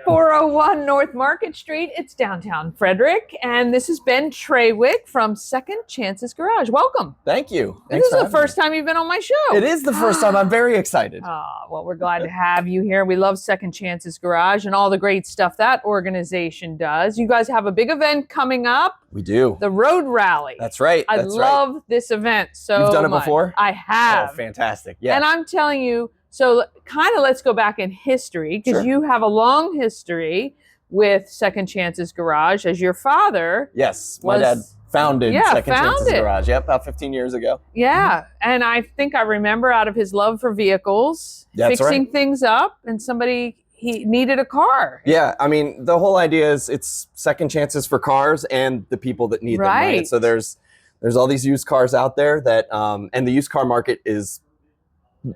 401 North Market Street. It's downtown Frederick, and this is Ben Trawick from Second Chances Garage. Welcome. Thank you. This is the first time you've been on my show. It is the first time. I'm very excited. Well, we're glad to have you here. We love Second Chances Garage and all the great stuff that organization does. You guys have a big event coming up. We do. The Road Rally. That's right. I love this event so You've done it much. before? I have. Oh, fantastic. Yeah. And I'm telling you, so kind of let's go back in history, because you have a long history with Second Chances Garage, as your father. Yes, my dad founded Second Chances Garage. Yep, about 15 years ago. Yeah, and I think I remember out of his love for vehicles, fixing things up, and he needed a car. Yeah, I mean, the whole idea is it's second chances for cars and the people that need them, right? So there's all these used cars out there that, and the used car market is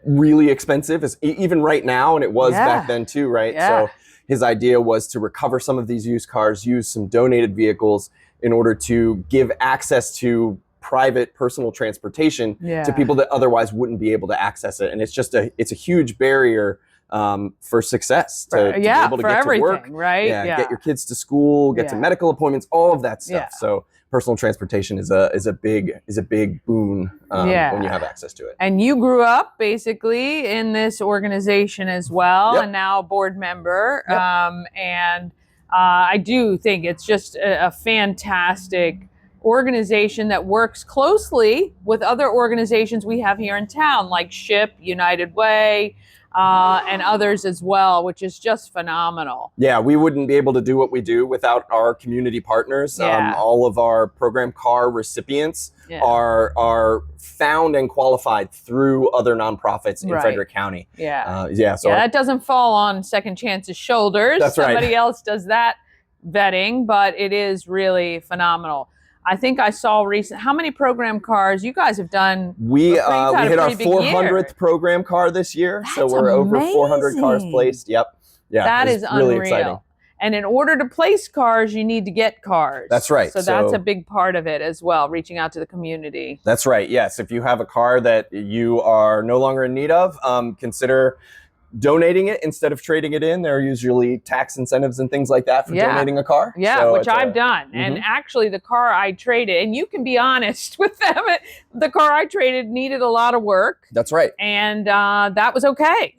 really expensive, even right now, and it was back then too, right? So his idea was to recover some of these used cars, use some donated vehicles in order to give access to private personal transportation to people that otherwise wouldn't be able to access it. And it's a huge barrier for success to be able to get to work, right? Get your kids to school, get to medical appointments, all of that stuff. So personal transportation is a big boon when you have access to it. And you grew up basically in this organization as well, and now a board member. And I do think it's just a fantastic organization that works closely with other organizations we have here in town, like SHIP, United Way, and others as well, which is just phenomenal. Yeah, we wouldn't be able to do what we do without our community partners. All of our program car recipients are found and qualified through other nonprofits in Frederick County. So that doesn't fall on Second Chance's shoulders. That's right. Somebody else does that vetting, but it is really phenomenal. I think I saw how many program cars you guys have done? We hit our 400th program car this year. That's so we're over 400 cars placed. Yep. Yeah. That is really unreal. Exciting. And in order to place cars, you need to get cars. That's right. So that's a big part of it as well, reaching out to the community. That's right. Yes. If you have a car that you are no longer in need of, consider donating it instead of trading it in. There are usually tax incentives and things like that for donating a car. So which I've done. And actually the car I traded, and you can be honest with them, the car I traded needed a lot of work. That's right. And that was okay.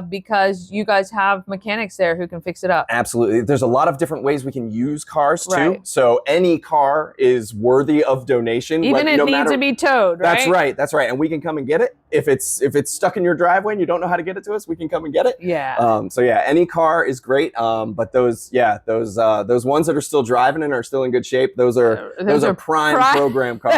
Because you guys have mechanics there who can fix it up. Absolutely. There's a lot of different ways we can use cars too. So any car is worthy of donation. Even it needs to be towed, right? That's right. That's right. And we can come and get it. If it's stuck in your driveway and you don't know how to get it to us, we can come and get it. Any car is great. But those ones that are still driving and are still in good shape, those are prime program cars.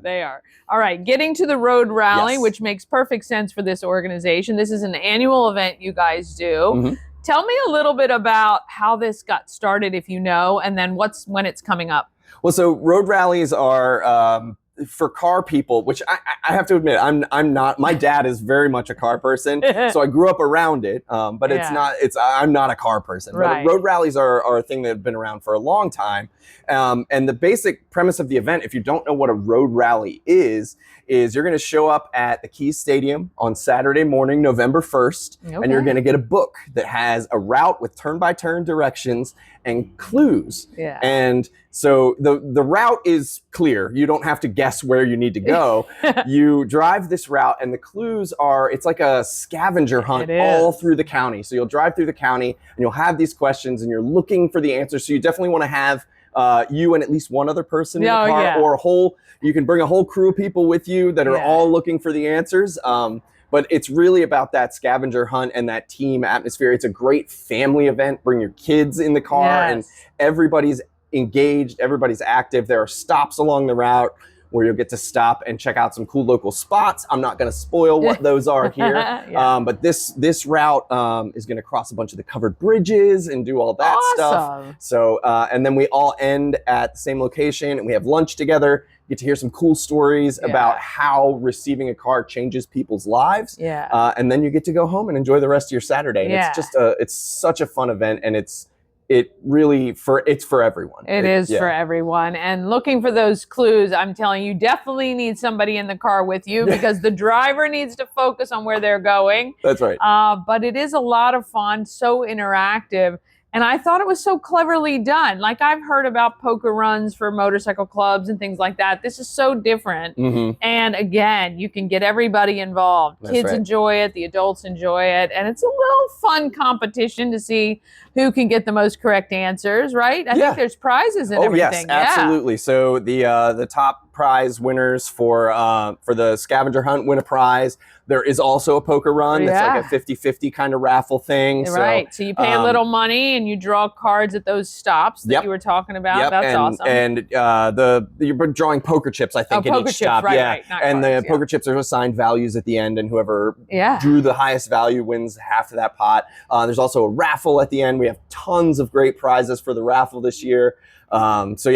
They are. All right, getting to the Road Rally, which makes perfect sense for this organization. This is an annual event you guys do. Tell me a little bit about how this got started, if you know, and then when it's coming up. Well, so road rallies are for car people, which I have to admit, I'm not. My dad is very much a car person, so I grew up around it. But I'm not a car person. But road rallies are a thing that have been around for a long time. And the basic premise of the event, if you don't know what a road rally is you're going to show up at the Keys Stadium on Saturday morning, November 1st, and you're going to get a book that has a route with turn-by-turn directions and clues. And so the route is clear. You don't have to guess where you need to go. You drive this route, and the clues it's like a scavenger hunt all through the county. So you'll drive through the county, and you'll have these questions, and you're looking for the answers. So you definitely want to have you and at least one other person in the car, or you can bring a whole crew of people with you that are all looking for the answers. But it's really about that scavenger hunt and that team atmosphere. It's a great family event. Bring your kids in the car, and everybody's engaged, everybody's active. There are stops along the route where you'll get to stop and check out some cool local spots. I'm not going to spoil what those are here, but this route is going to cross a bunch of the covered bridges and do all that stuff. So, and then we all end at the same location, and we have lunch together. You get to hear some cool stories about how receiving a car changes people's lives. And then you get to go home and enjoy the rest of your Saturday. And it's just it's such a fun event, and it's for everyone. It is for everyone. And looking for those clues, I'm telling you, definitely need somebody in the car with you, because the driver needs to focus on where they're going. That's right. But it is a lot of fun, so interactive. And I thought it was so cleverly done. Like, I've heard about poker runs for motorcycle clubs and things like that. This is so different. And again, you can get everybody involved. That's Kids right. enjoy it, the adults enjoy it, and it's a little fun competition to see who can get the most correct answers, right? I think there's prizes and everything. Yes, absolutely. So the top prize winners for the scavenger hunt win a prize. There is also a poker run. It's like a 50-50 kind of raffle thing. Right. So you pay a little money and you draw cards at those stops that you were talking about. That's awesome. And you're drawing poker chips, I think, in each stop. Right, and cards, the poker chips are assigned values at the end, and whoever drew the highest value wins half of that pot. There's also a raffle at the end. We have tons of great prizes for the raffle this year. There's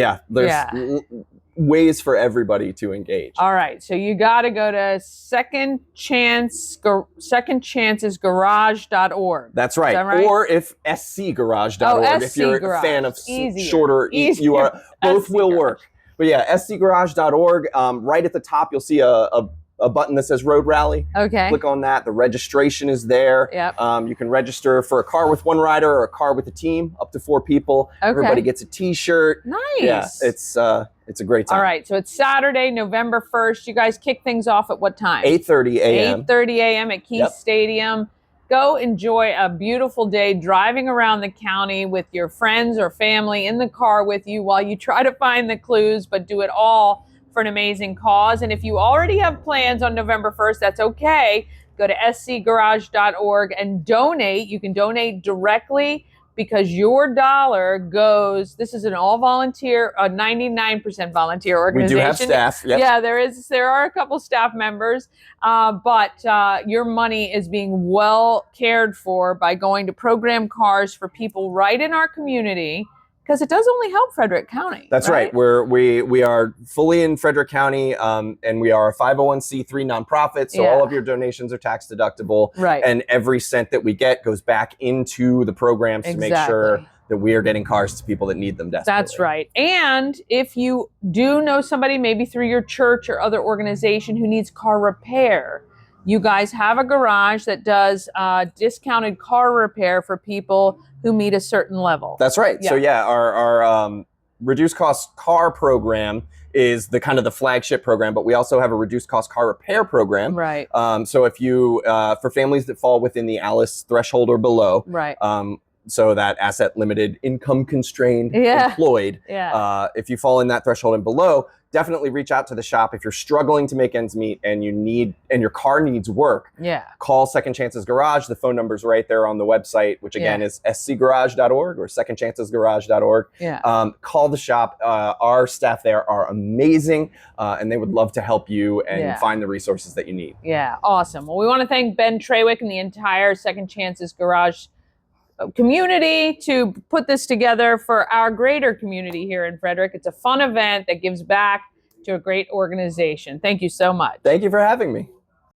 ways for everybody to engage. All right, so you got to go to secondchancesgarage.org. That's right. Right? Or if scgarage.org, if you're a fan of shorter URL, both will work. But yeah, scgarage.org. Right at the top, you'll see a button that says Road Rally. Okay. Click on that. The registration is there. Yep. You can register for a car with one rider or a car with a team, up to 4 people. Okay. Everybody gets a T-shirt. Nice. Yeah, it's a great time. All right, so it's Saturday, November 1st. You guys kick things off at what time? 8:30 a.m. 8:30 a.m. at Key Stadium. Go enjoy a beautiful day driving around the county with your friends or family in the car with you while you try to find the clues, but do it all for an amazing cause. And if you already have plans on November 1st, that's okay. Go to scgarage.org and donate. You can donate directly because your dollar goes, this is an all volunteer, a 99% volunteer organization. We do have staff. Yep. Yeah, there are a couple staff members, but your money is being well cared for by going to program cars for people right in our community, because it does only help Frederick County. That's right. We are fully in Frederick County, and we are a 501c3 nonprofit. So all of your donations are tax deductible. Right. And every cent that we get goes back into the programs to make sure that we are getting cars to people that need them desperately. That's right. And if you do know somebody, maybe through your church or other organization, who needs car repair, you guys have a garage that does discounted car repair for people who meet a certain level. That's right. Yeah. So our reduced cost car program is the kind of the flagship program, but we also have a reduced cost car repair program. Right. So if you, for families that fall within the ALICE threshold or below, right. So that asset limited, income constrained, employed. Yeah. If you fall in that threshold and below, definitely reach out to the shop. If you're struggling to make ends meet and your car needs work, call Second Chances Garage. The phone number's right there on the website, which again is scgarage.org or secondchancesgarage.org. Call the shop. Our staff there are amazing, and they would love to help you and find the resources that you need. Yeah, awesome. Well, we want to thank Ben Trawick and the entire Second Chances Garage community to put this together for our greater community here in Frederick. It's a fun event that gives back to a great organization. Thank you so much. Thank you for having me.